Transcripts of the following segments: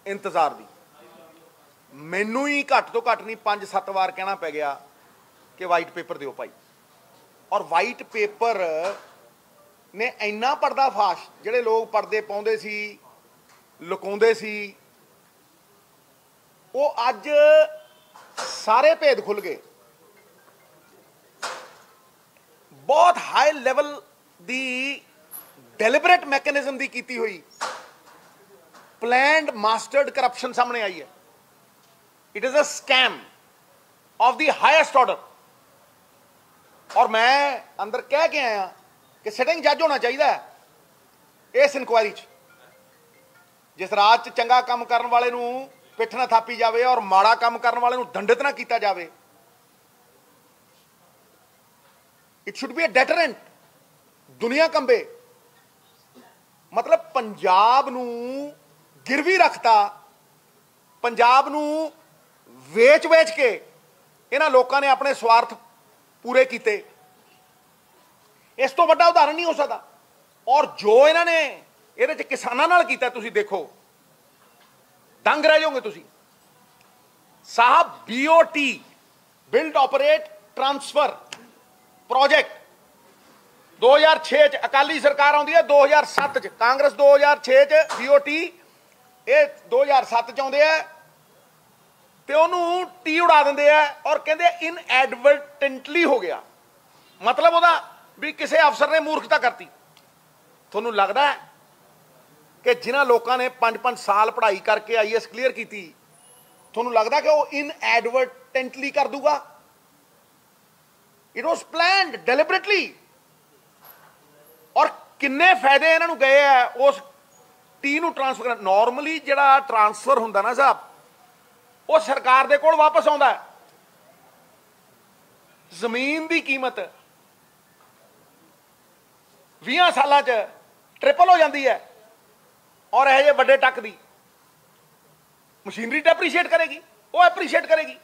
इंतजार दी। मैनू ही घट तो घट नहीं 5-7 बार कहना पै गया कि वाइट पेपर दिओ भाई। और वाइट पेपर ने इन्ना पर्दाफाश, जिहड़े लोग पर्दे पाउंदे सी, लुकाउंदे सी, वो अज सारे भेद खुल गए। बहुत हाई लैवल दी डेलिबरेट मैकेनिज्म दी कीती हुई प्लैंड मास्टर्ड करप्शन सामने आई है। It is a scam of the highest order. और मैं अंदर कह के आया कि सिटिंग जज होना चाहिए इस इंक्वायरी च। जिस राज च चंगा काम करने वाले नूं पिठ ना थापी जाए और माड़ा काम करने वाले नूं दंडित ना किया जाए, it should be a deterrent. दुनिया कंबे। मतलब पंजाब नूं गिरवी रखता, पंजाब नूं वेच वेच के इन्हां लोकां ने अपने स्वार्थ पूरे किए। इस तो बड़ा उदाहरण नहीं हो सकता। और जो इन्हां ने इहदे च किसानां नाल कीता, तुसीं देखो, दंग रह जाओगे तुसीं। साहब BOT build operate transfer project 2006 च अकाली सरकार आउंदी है, 2007 च कांग्रेस, 2006 च BOT, ये 2007 च आउंदे है ते उहनूं टी उड़ा दिंदे है और कहंदे इनएडवर्टेंटली हो गया। मतलब उहदा भी किसी अफसर ने मूर्खता करती। तुहानूं लगदा है कि जिन्हां लोकां ने 5-5 साल पढ़ाई करके IAS क्लीयर की, तुहानूं लगदा कि वह इनएडवर्टेंटली कर दूगा? It was planned deliberately. और किन्ने फायदे इन्हां नूं गए है उस टी नूं ट्रांसफर कर। नॉर्मली जिहड़ा ट्रांसफर हुंदा ना साहब, वो सरकार दे कोल वापस आउंदा है। जमीन की कीमत 20 सालां च ट्रिपल हो जाती है और यह जे वड्डे टक दी मशीनरी डेप्रीशिएट करेगी, वो एप्रीशिएट करेगी।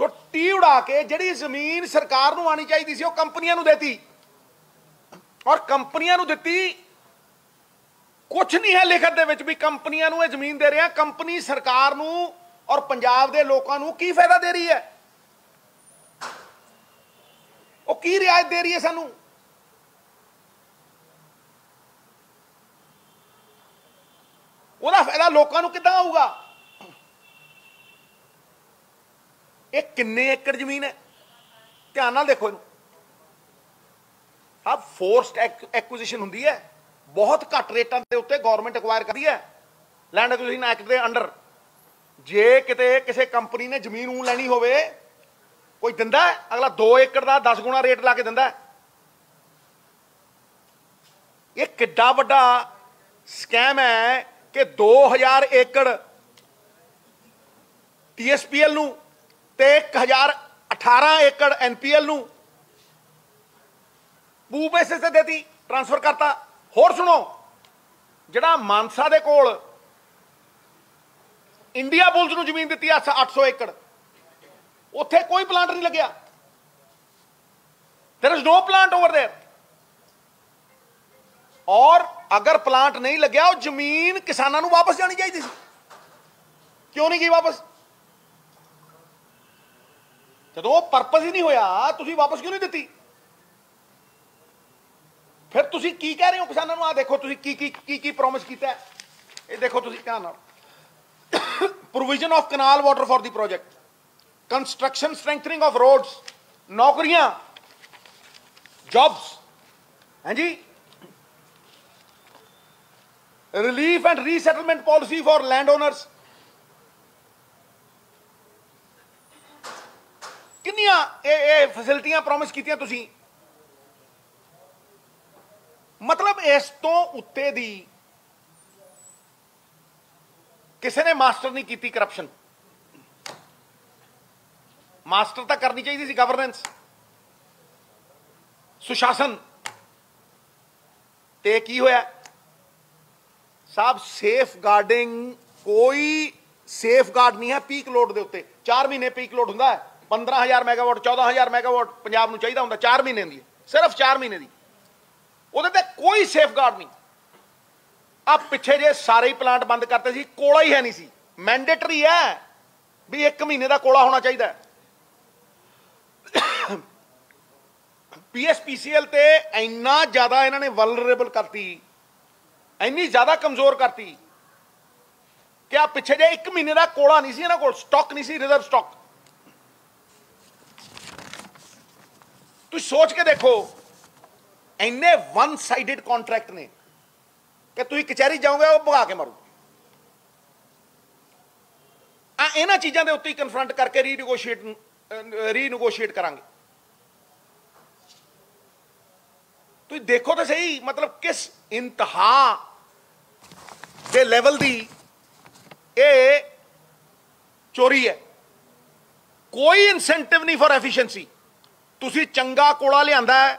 सो टी उड़ा के जिहड़ी जमीन सरकार नूं आनी चाहिए सी, वो कंपनियां नूं देती। और कंपनियां नूं दित्ती कुछ नहीं है लिखत दे विच भी कंपनियां नूं ये जमीन दे रहे हैं। कंपनी सरकार नूं और पंजाब दे लोकां नूं की फायदा दे रही है? वो की रियायत दे रही है सानूं? ਉਹਦਾ फायदा लोगों को कितना आऊगा? ये किन्ने एकड़ जमीन है? ध्यान नाल देखो इनू। अब फोर्सड एक्विजिशन हुंदी है, बहुत घट रेटां दे उत्ते गवर्नमेंट एक्वायर करदी है land acquisition act they under. जे किते किसी कंपनी ने जमीन ऊं लैनी होवे, कोई दिंदा है अगला 2 एकड़ का 10 गुणा रेट ला के दिंदा है। ये किड्डा वड्डा स्कैम है कि 2000 एकड़ TSPL नूं ते 1018 एकड़ NPL नूं पू बेसिस ते देती, ट्रांसफर करता। होर सुनो, जिहड़ा मानसा दे कोल इंडिया बुल्स नूं जमीन दी 800 एकड़, उत्थे कोई प्लांट नहीं लग्या। There is no plant over there. और अगर प्लांट नहीं लग्या, वो जमीन किसानों को वापस जानी चाहिए थी। क्यों नहीं गई वापस? जब वो परपज ही नहीं होया, तुसीं वापस क्यों नहीं दी? फिर तुसीं की कह रहे हो किसानों को? आ देखो तुसीं की प्रॉमिस कीता है। ये देखो तुसीं ध्यान नाल। Provision of canal water for the project, construction strengthening of roads, नौकरियां, जॉब्स, हैं जी, relief and resettlement policy for land owners. किन्नियां फैसिलिटियां प्रॉमिस कीतियां तुसीं? मतलब इस तो उत्ते दी किसी ने मास्टर नहीं की करप्शन। मास्टर तो करनी चाहिए थी गवर्नेंस, सुशासन। ते की होया साहब? सेफ गार्डिंग, कोई सेफ गार्ड नहीं है पीक लोड के उत्ते। 4 महीने पीक लोड होंदा है, 15,000 मैगावाट 14,000 मैगावाट पंजाब नूं चाहिदा हुंदा 4 महीने दी, सिर्फ 4 महीने दी। उहदे ते कोई सेफ गार्ड नहीं। आ पिछे जे सारे ही प्लांट बंद करते सी, कोला ही है नहीं सी। मैंडेटरी है भी 1 महीने का कोला होना चाहिए। PSPCL ते इन्ना ज्यादा इन्होंने वल्नरेबल करती, इन्नी ज्यादा कमजोर करती कि आ पिछे जे 1 महीने का कोला नहीं सी, इन्हां कोल स्टॉक नहीं सी, रिजर्व स्टॉक। तुम सोच के देखो, इन्ने वन साइडेड कॉन्ट्रैक्ट ने कि तुम कचहरी जाओगे वो भगा के मारो। इन्हां चीज़ों के उत्ते ही कन्फ्रंट करके रीनगोशिएट करांगे। तुम देखो तो सही, मतलब किस इंतहा के लेवल की ये चोरी है। कोई इंसेंटिव नहीं फॉर एफिशिएंसी। तुसी चंगा कोला लियांदा है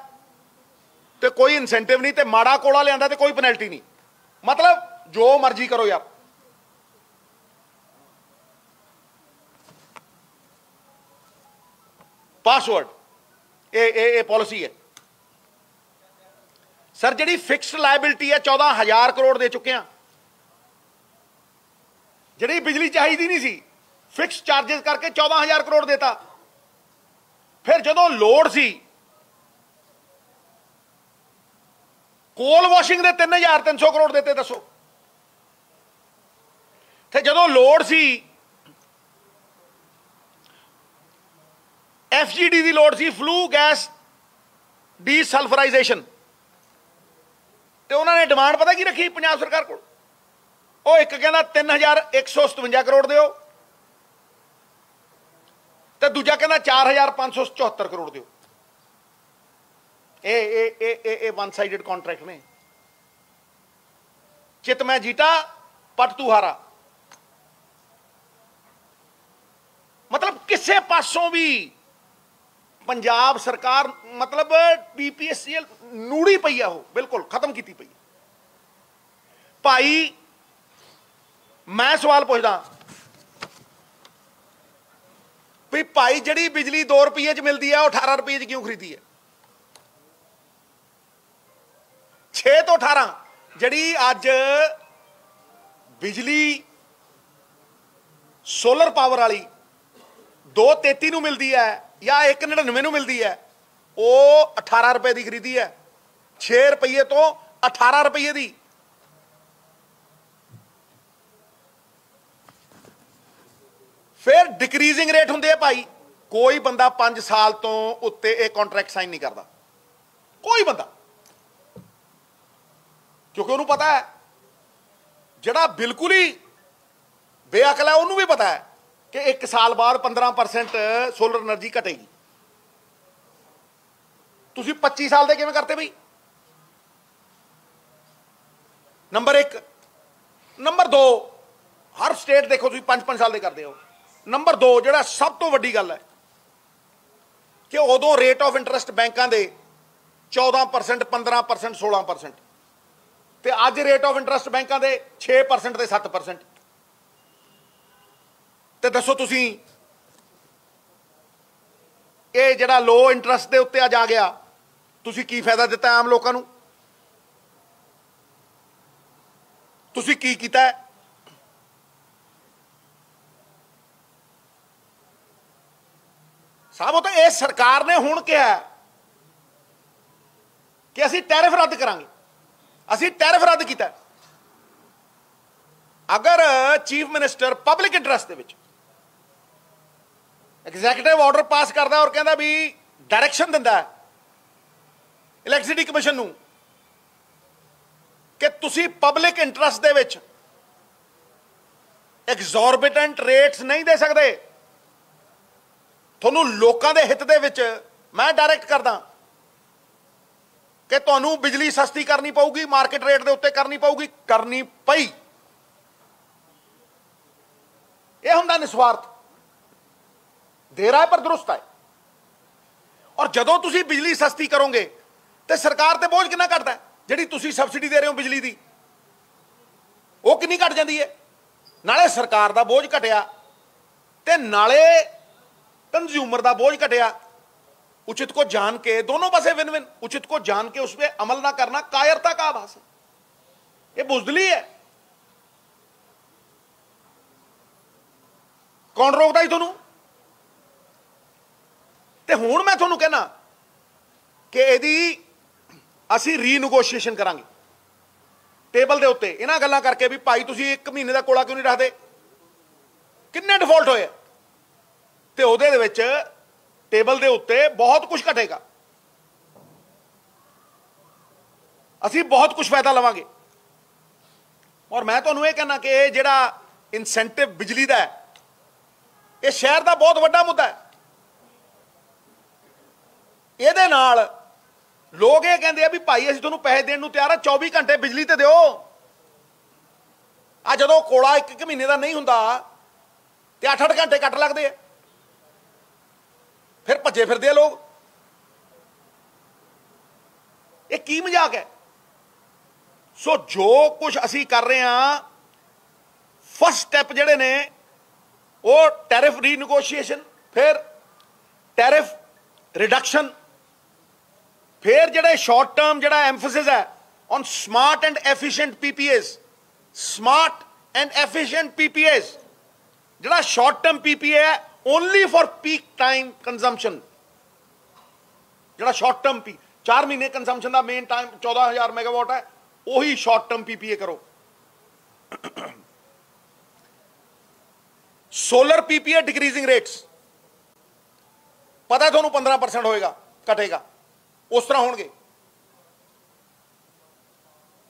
तो कोई इंसेंटिव नहीं, तो माड़ा कोला लियांदा तो कोई पेनल्टी नहीं। मतलब जो मर्जी करो यार। पासवर्ड ये पॉलिसी है सर। जी फिक्स्ड लायबिलिटी है 14,000 करोड़ दे चुके हैं। जी बिजली चाहिए नहीं सी, फिक्स चार्जेस करके 14,000 करोड़ देता। फिर जो लोड सी, कोल वॉशिंग दे 3,300 करोड़ देते। दसो, फिर जो लोड सी FGD की लोड सी, फ्लू गैस डीसल्फराइजेशन, तो उन्होंने डिमांड पता की रखी पंजाब सरकार को। वो एक कहना 3,157 करोड़ दो, तो दूजा कहना 4,574 करोड़ दो। ए वन साइडेड कॉन्ट्रैक्ट ने। चित मैं जीता पट तू हारा। मतलब किसी पासों भी पंजाब सरकार मतलब PPSCL नूड़ी पई है, वो बिल्कुल खत्म की पई। भाई मैं सवाल पूछदा भी भाई जी बिजली 2 रुपये च मिलती है, वो 18 रुपये च क्यों खरीदी है? 6 तो 18 जी अज बिजली सोलर पावर वाली 233 मिलती है या 199 मिलती है, वो 18 रुपए की खरीदी है। 6 रुपये तो 18 रुपये की। फिर डिक्रीजिंग रेट होंगे भाई। कोई बंदा 5 साल तो उत्ते एक कॉन्ट्रैक्ट साइन नहीं करता, कोई बंदा, क्योंकि उन्होंने पता है जड़ा बिल्कुल ही बेअकल है उन्होंने भी पता है कि 1 साल बाद 15% सोलर एनर्जी घटेगी। तुसी 25 साल दे किवें करते भाई? नंबर 1। नंबर 2, हर स्टेट देखो तुसी 5-5 साल दे करते हो। नंबर 2 जिहड़ा सब तो वड्डी गल है कि उदों रेट ऑफ इंटरस्ट बैंकों के 14%, 15%, 16%, ते अज रेट ऑफ इंटरस्ट बैंकों के 6% ते 7%। ते दसो तुसी ये जिहड़ा लो इंटरस्ट के उत्ते अज आ गया, तुसी की फायदा दिता आम लोगों को? तुसी की कीता है? साहब वो तो इस सरकार ने हुण कहा कि असीं टैरिफ रद्द करांगे। असीं टैरिफ रद्द किया। अगर चीफ मिनिस्टर पब्लिक इंटरस्ट दे विच एग्जैक्टिव ऑर्डर पास करता और कहता भी डायरैक्शन दिंदा है इलैक्ट्रिसिटी कमीशन नूं कि तुसीं पब्लिक इंटरस्ट दे विच एग्जॉर्बिटेंट रेट्स नहीं दे सकते, तुहानूं लोकां दे हित दे विच मैं डायरैक्ट करदा कि तुहानूं बिजली सस्ती करनी पऊगी, मार्केट रेट दे उत्ते करनी पऊगी, करनी पई। यह हुंदा निस्वार्थ, दे रहा है पर दुरुस्त है। और जदों तुसीं बिजली सस्ती करोगे तो सरकार ते बोझ कितना घटदा है? जिहड़ी तुसीं सबसिडी दे रहे हो बिजली दी वो कितनी घट जाती है? नाले सरकार दा बोझ घटिया ते नाले कंज्यूमर दा बोझ घटिया। उचित को जान के, दोनों पासे विन विन। उचित को जान के उस पर अमल ना करना कायरता का आभास है। ये बुजदली है। कौन रोकता जी थोनू? ते हुण मैं थोनू कहना कि यदि असी रीनगोशिएशन करांगे टेबल के उत्ते इन्हां गल्लां करके भी भाई तुसीं 1 महीने का कोला क्यों नहीं रखते, किन्ने डिफॉल्ट होए ते उहदे दे विच टेबल के उत्ते बहुत कुछ घटेगा, असी बहुत कुछ फायदा लवांगे। और मैं तुहानूं ये कहना कि ये जिहड़ा इंसेंटिव बिजली का है ये शहर का बहुत वड्डा मुद्दा है। ਇਹਦੇ ਨਾਲ लोग ये कहते हैं भी भाई असीं तुहानूं पैसे देण नूं तैयार आ, 24 घंटे बिजली ते दिओ। आ जदों कोला 1 महीने का नहीं हुंदा ते 8-8 घंटे कट लगदे आ, फिर भज्जे फिरदे आ लोग। ये की मजाक है? सो जो कुछ असी कर रहे हैं फर्स्ट स्टैप जिहड़े ने वो टैरिफ रीनगोशिएशन, फिर टैरिफ रिडक्शन, फिर जिहड़े शॉर्ट टर्म जिहड़ा एम्फेसिस है on smart and efficient PPS, smart and efficient PPS, जिहड़ा शॉर्ट टर्म पीपीए है only for peak time consumption, जिहड़ा शॉर्ट टर्म 4 महीने कंजम्पशन का मेन टाइम 14,000 मेगावाट है, वही शॉर्ट टर्म पीपीए करो। सोलर पीपीए डिक्रीजिंग रेट्स, पता है थोनू 15% होएगा, घटेगा, उस तरह होणगे।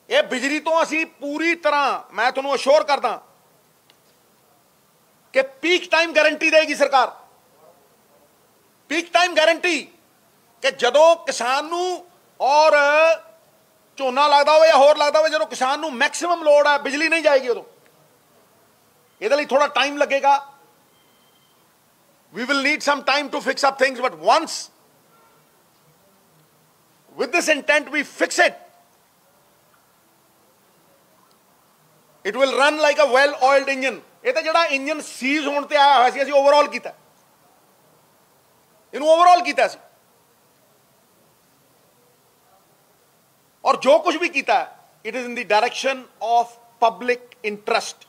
ये बिजली तो असी पूरी तरह मैं थोनू अश्योर करदा कि पीक टाइम गारंटी देगी सरकार, पीक टाइम गारंटी कि जदों किसान नू और झोना लगता हो या होर लगता हो, जो किसान नू मैक्सिमम लोड है बिजली नहीं जाएगी उदों। ये लिए थोड़ा टाइम लगेगा, we will need some time to fix up things, but once with this intent we fix it, it will run like a well oiled engine। ये तो जड़ा इंजन सीज होने ते आया सी, असी ओवरऑल कीता, इनू ओवरऑल कीता सी, और जो कुछ भी कीता है it is in the direction of public interest.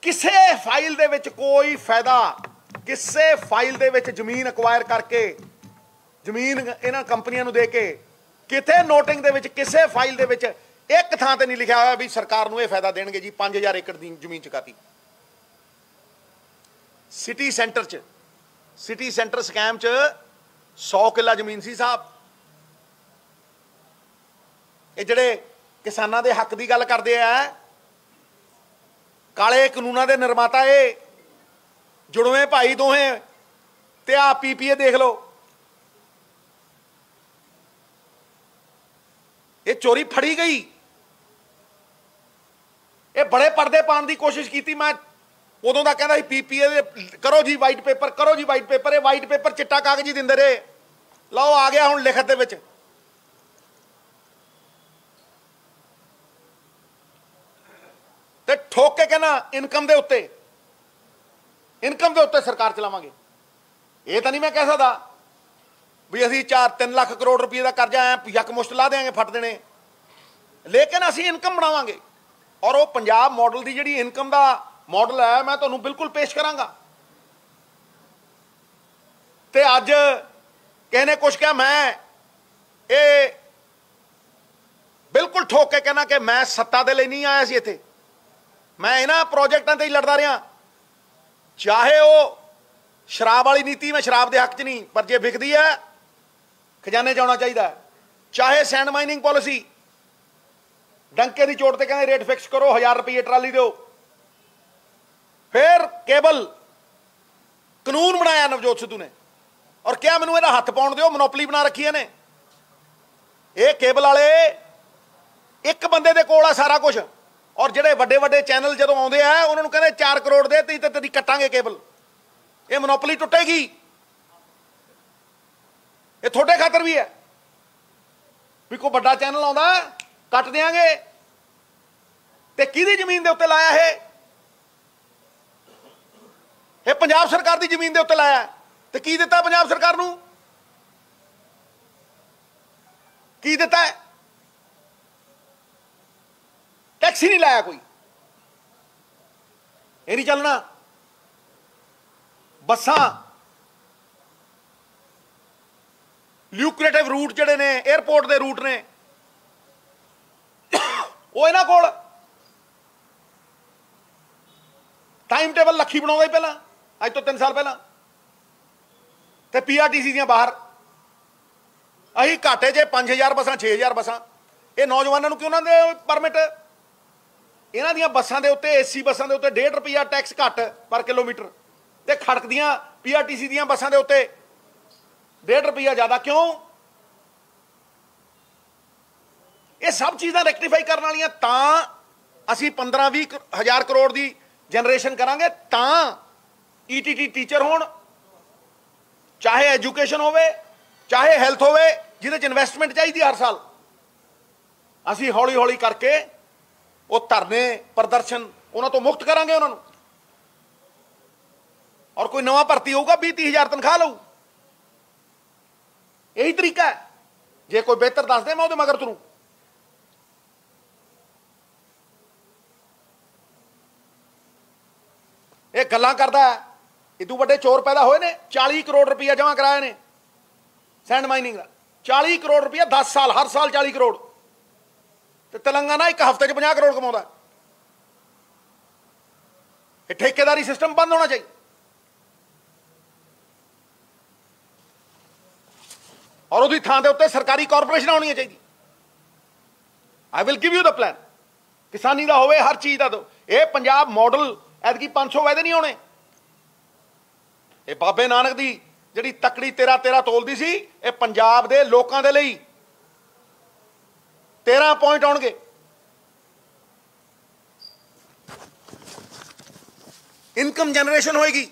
किसे फाइल दे विच कोई फायदा, किसे फाइल दे विच जमीन अक्वायर करके जमीन इन्हां कंपनियां नूं दे के किथे नोटिंग दे विच किसे फाइल दे विच एक थां ते नहीं लिखा होया भी सरकार नूं इह फायदा देणगे जी 5000 एकड़ दी जमीन चुकाती। सिटी सेंटर च, सिटी सेंटर स्कैम च 100 किला जमीन सी साहब। ये जिहड़े किसानां दे हक दी गल करदे आ, काले कानूनां दे निर्माता ये जुड़वे भाई दोहें ते आ पीपीए देख लो, ये चोरी फड़ी गई। ये बड़े पर्दे पाने की कोशिश की, मैं उदों का कहता पीपीए करो जी वाइट पेपर, करो जी वाइट पेपर। ये वाइट पेपर चिट्टा कागज ही दिंदे रहे, लो आ गया हुण लिखत दे विच। ते ठोक के कहना इनकम दे उत्ते, इनकम दे उत्ते सरकार चलावांगे। ये तो नहीं मैं कह सकता भी असी 4-3 लाख करोड़ रुपये का कर्जा यकमुश्त ला देंगे फट देने, लेकिन असी इनकम बनावांगे। और वो पंजाब मॉडल की जिहड़ी इनकम का मॉडल है मैं तुहानूं बिल्कुल पेश करांगा। ते अज किसी ने कुछ कहा, मैं ये बिल्कुल ठोक के कहना कि मैं सत्ता दे लई नहीं आया सी इत्थे, मैं इन्हां प्रोजेक्टां ते ही लड़दा रहा, चाहे वो शराब वाली नीति मैं शराब के हक च नहीं, पर जे विकदी है खजाने च आउणा चाहिदा, चाहे सैंड माइनिंग पॉलिसी डंके की चोट ते कहंदे रेट फिक्स करो 1000 रुपये ट्राली दो, फिर केबल कानून बनाया नवजोत सिद्धू ने और क्या मैनूं इहदा हत्थ पाउण दिओ, मोनोपली बना रखी ने। ये केबल वाले एक बंदे दे कोल आ सारा कुछ, और जिहड़े वड्डे वड्डे चैनल जदों आउंदे आ उन्हां नूं कहंदे 4 करोड़ दे ते तेरी कट्टांगे केबल। ये मोनोपली टुटेगी, ये थोड़े खातर भी है भी कोई बड़ा चैनल आउंदा कट देंगे, ते किहदी जमीन दे उत्ते लाया है? ये पंजाब सरकार की जमीन दे उत्ते लाया। ਤੇ ਕੀ ਦਿੱਤਾ ਪੰਜਾਬ ਸਰਕਾਰ ਨੂੰ? ਕੀ ਦਿੱਤਾ ਹੈ? ਟੈਕਸ ਹੀ ਨਹੀਂ ਲਾਇਆ ਕੋਈ। ਇਹ ਨਹੀਂ ਚੱਲਣਾ। ਬੱਸਾਂ ल्यूक्रेटिव रूट ਜਿਹੜੇ ਨੇ 에ਅਰਪੋਰਟ ਦੇ रूट ਨੇ ਉਹ ਇਹਨਾਂ ਕੋਲ ਟਾਈਮ ਟੇਬਲ ਲੱਖੀ ਬਣਾਉਂਦਾ ਹੀ ਪਹਿਲਾਂ, ਅੱਜ ਤੋਂ 3 ਸਾਲ ਪਹਿਲਾਂ। ਤੇ ਪੀਆਰਟੀਸੀ ਦੀਆਂ ਬਾਹਰ ਅਸੀਂ ਘਾਟੇ 'ਚ 5000 ਬੱਸਾਂ 6000 ਬੱਸਾਂ। ਇਹ ਨੌਜਵਾਨਾਂ ਨੂੰ ਕਿਉਂ ਨਾ ਦੇ ਪਰਮਿਟ? ਇਹਨਾਂ ਦੀਆਂ ਬੱਸਾਂ ਦੇ ਉੱਤੇ ਏਸੀ ਬੱਸਾਂ ਦੇ ਉੱਤੇ 1.5 ਰੁਪਈਆ ਟੈਕਸ ਘੱਟ ਪਰ ਕਿਲੋਮੀਟਰ ਤੇ ਖੜਕਦੀਆਂ ਪੀਆਰਟੀਸੀ ਦੀਆਂ ਬੱਸਾਂ ਦੇ ਉੱਤੇ 1.5 ਰੁਪਈਆ ਜ਼ਿਆਦਾ। ਕਿਉਂ? ਇਹ ਸਭ ਚੀਜ਼ਾਂ ਰੈਕਟੀਫਾਈ ਕਰਨ ਵਾਲੀਆਂ। ਤਾਂ ਅਸੀਂ 15-20 ਹਜ਼ਾਰ ਕਰੋੜ ਦੀ ਜਨਰੇਸ਼ਨ ਕਰਾਂਗੇ, ਤਾਂ ਈਟੀਟੀ ਟੀਚਰ ਹੋਣ, ਚਾਹੇ ਐਜੂਕੇਸ਼ਨ ਹੋਵੇ, ਚਾਹੇ ਹੈਲਥ ਹੋਵੇ, ਜਿਹਦੇ 'ਚ ਇਨਵੈਸਟਮੈਂਟ ਚਾਹੀਦੀ ਹਰ ਸਾਲ। ਅਸੀਂ ਹੌਲੀ ਹੌਲੀ ਕਰਕੇ ਉਹ ਧਰਨੇ ਪ੍ਰਦਰਸ਼ਨ ਉਹਨਾਂ ਤੋਂ ਮੁਕਤ ਕਰਾਂਗੇ ਉਹਨਾਂ ਨੂੰ। ਔਰ ਕੋਈ ਨਵਾਂ ਭਰਤੀ ਹੋਊਗਾ 20-30 ਹਜ਼ਾਰ ਤਨਖਾਹ ਲਊ। यही तरीका है। जे कोई बेहतर दस दे मैं ਉਹਦੇ ਮਗਰ ਤੁਰੂ। ਇਹ ਗੱਲਾਂ ਕਰਦਾ ਹੈ। ਇਦੋਂ ਵੱਡੇ ਚੋਰ ਪੈਦਾ ਹੋਏ ਨੇ। 40 ਕਰੋੜ ਰੁਪਇਆ ਜਮ੍ਹਾਂ ਕਰਾਏ ਨੇ ਸੈਂਡ ਮਾਈਨਿੰਗ ਦਾ। 40 ਕਰੋੜ ਰੁਪਇਆ 10 ਸਾਲ, ਹਰ ਸਾਲ 40 ਕਰੋੜ। ਤੇ तेलंगाना ਇੱਕ ਹਫ਼ਤੇ 'ਚ 50 ਕਰੋੜ ਕਮਾਉਂਦਾ। ਇਹ ਠੇਕੇਦਾਰੀ ਸਿਸਟਮ ਬੰਦ ਹੋਣਾ ਚਾਹੀਦਾ। और उसकी थां दे उत्ते सरकारी कॉरपोरेशन होनी चाहिए। I will give you the plan. किसानी का होवे, हर चीज का दो। ये पंजाब मॉडल ऐतकी 500 वायदे नहीं होने। ये बाबे नानक की जिहड़ी तकड़ी 13 तोलदी सी, ये पंजाब दे लोकां दे लई 13 पॉइंट आउणगे। इनकम जनरेशन होएगी,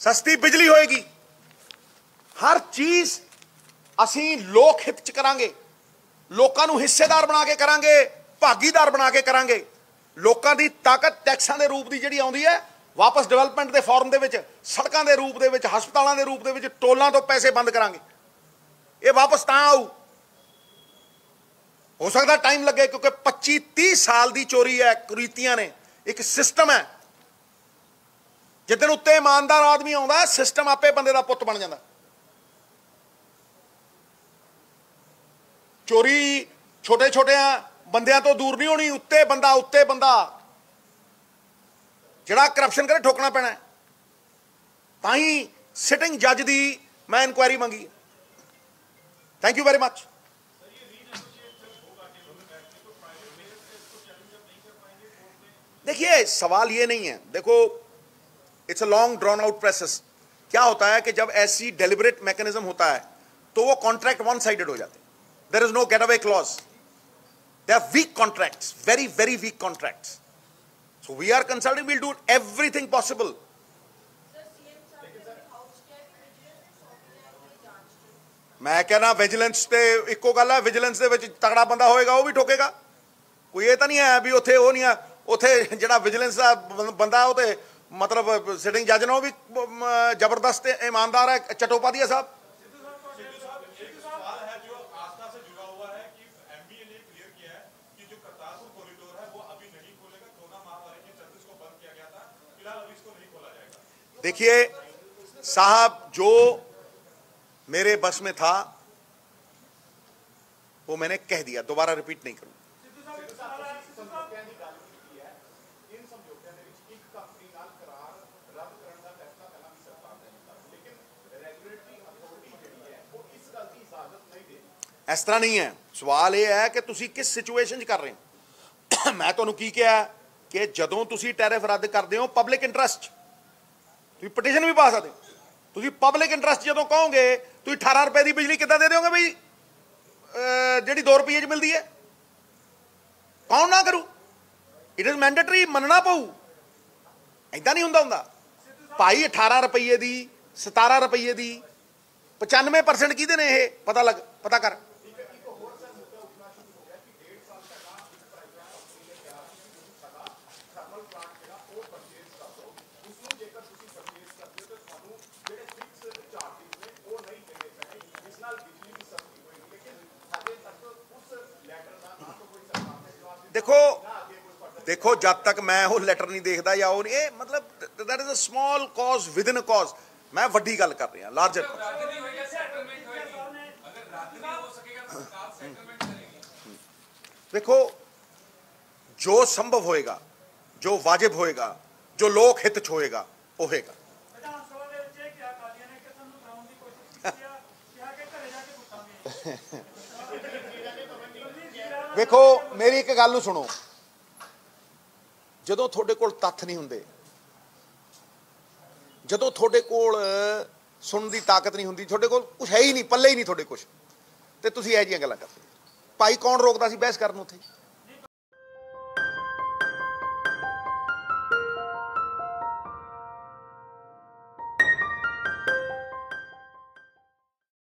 सस्ती बिजली होएगी, हर चीज असी लोक हित च करांगे। लोकां नूं हिस्सेदार बना के करांगे, भागीदार बना के करांगे। लोकां दी ताकत टैक्सां दे रूप दी जिहड़ी आउंदी है वापस डेवलपमेंट दे फॉर्म दे विच, सड़कां दे रूप दे विच, हस्पतालां दे रूप दे विच, टोलां तो पैसे बंद करांगे। ये वापस तां आऊ। हो सकदा टाइम लगे क्योंकि 25-30 साल दी चोरी है, कुरीतियां ने। एक सिस्टम है, जिद्दन उत्ते ईमानदार आदमी आउंदा सिस्टम आपे बंदे दा पुत्त बन जांदा। चोरी छोटे छोटे बंदियां तो दूर नहीं होनी, उत्ते बंदा जिहड़ा करप्शन करे ठोकना पैना है। तां ही सिटिंग जज दी मैं इंक्वायरी मंगी। Thank you very much. देखिए सवाल ये नहीं है, देखो it's a long drawn out process. क्या होता है कि जब ऐसी डेलिबरेट मैकेनिज्म होता है तो वो कॉन्ट्रैक्ट वन साइडेड हो जाते हैं। There is no getaway clause. They are weak contracts, very, very weak contracts. So we are concerned, we'll do everything possible. मैं कहना विजिलेंस ते इको गल है। विजिलेंस दे विच तगड़ा बंदा होएगा वो भी ठोकेगा। कोई ये तो नहीं है भी उत्थे वो नहीं है। उत्थे जिहड़ा विजिलेंस दा बंदा वो ते मतलब सिटिंग जज ने वो भी जबरदस्त ईमानदार है, चट्टोपाध्याय साहब। देखिए साहब, जो मेरे बस में था वो मैंने कह दिया, दोबारा रिपीट नहीं करूंगा। इस तरह नहीं है। सवाल यह है कि तुसी किस सिचुएशन च कर रहे हो। मैं तुहानूं की कहा कि जदों तुसी टैरिफ रद्द करते हो पब्लिक इंटरस्ट, तुम पटिशन भी पा सकते हो। तुम पब्लिक इंटरस्ट जो कहोगे तुम 18 रुपए की बिजली कितना दे दोगे बई जी 2 रुपये मिलती है? कौन ना करू? इट इज मैंडेटरी, मनना पऊ। ऐसा नहीं होंदा भाई। 18 रुपये की, 17 रुपये की, 95% किहदे ने? ये पता कर। देखो देखो जब तक मैं वो लैटर नहीं देखता या वो नहीं, मतलब that is a small cause with in a cause. मैं वड्डी गल कर रहा लार्जर। देखो जो संभव होएगा, जो वाजिब होएगा, जो लोक हित च होएगा वो होएगा। देखो मेरी एक गल सुनो, ਜਦੋਂ ਤੁਹਾਡੇ ਕੋਲ ਤੱਥ ਨਹੀਂ ਹੁੰਦੇ, ਜਦੋਂ ਤੁਹਾਡੇ ਕੋਲ ਸੁਣਨ ਦੀ ਤਾਕਤ ਨਹੀਂ ਹੁੰਦੀ, ਤੁਹਾਡੇ ਕੋਲ ਕੁਝ ਹੈ ਹੀ ਨਹੀਂ, ਪੱਲੇ ਹੀ ਨਹੀਂ ਤੁਹਾਡੇ ਕੁਝ, ਤੇ ਤੁਸੀਂ ਇਹ ਜਿਹੀਆਂ ਗੱਲਾਂ ਕਰਦੇ। ਭਾਈ ਕੌਣ ਰੋਕਦਾ ਸੀ ਬਹਿਸ ਕਰਨ ਉੱਥੇ?